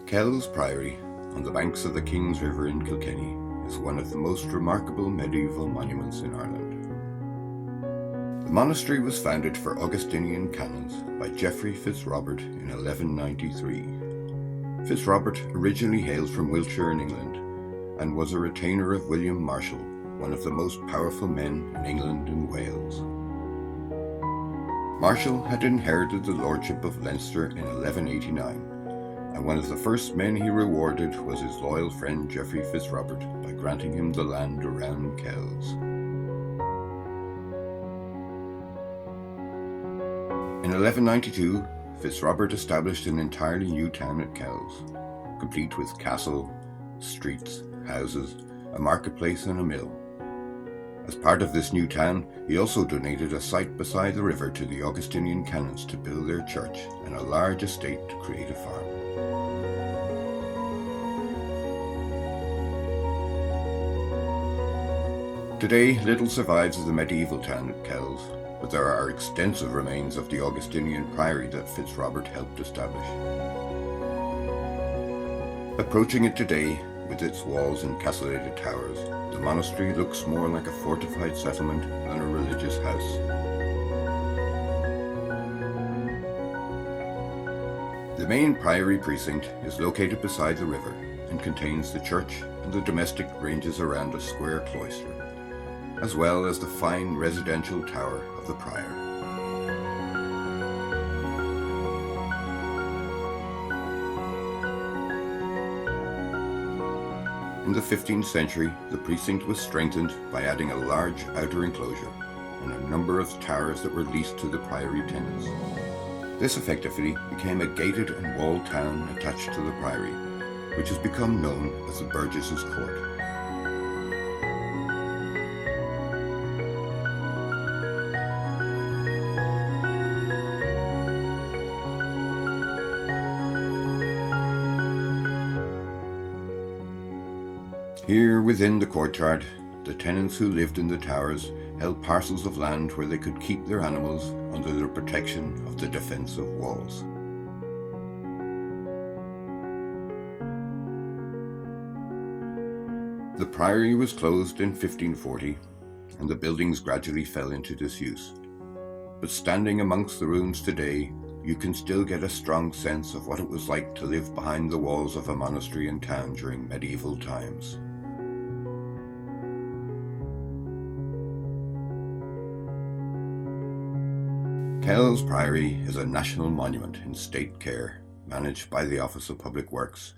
Kells Priory, on the banks of the King's River in Kilkenny, is one of the most remarkable medieval monuments in Ireland. The monastery was founded for Augustinian Canons by Geoffrey Fitz Robert in 1193. Fitz Robert originally hails from Wiltshire in England and was a retainer of William Marshal, one of the most powerful men in England and Wales. Marshal had inherited the Lordship of Leinster in 1189, and one of the first men he rewarded was his loyal friend Geoffrey Fitz Robert by granting him the land around Kells. In 1192, Fitz Robert established an entirely new town at Kells, complete with castle, streets, houses, a marketplace and a mill. As part of this new town, he also donated a site beside the river to the Augustinian Canons to build their church and a large estate to create a farm. Today, little survives of the medieval town at Kells, but there are extensive remains of the Augustinian Priory that Fitz Robert helped establish. Approaching it today, with its walls and castellated towers, the monastery looks more like a fortified settlement than a religious house. The main priory precinct is located beside the river and contains the church and the domestic ranges around a square cloister, as well as the fine residential tower of the prior. In the 15th century, the precinct was strengthened by adding a large outer enclosure and a number of towers that were leased to the priory tenants. This effectively became a gated and walled town attached to the priory, which has become known as the Burgesses' Court. Here within the courtyard, the tenants who lived in the towers held parcels of land where they could keep their animals under the protection of the defensive walls. The priory was closed in 1540, and the buildings gradually fell into disuse. But standing amongst the ruins today, you can still get a strong sense of what it was like to live behind the walls of a monastery in town during medieval times. Kells Priory is a national monument in state care, managed by the Office of Public Works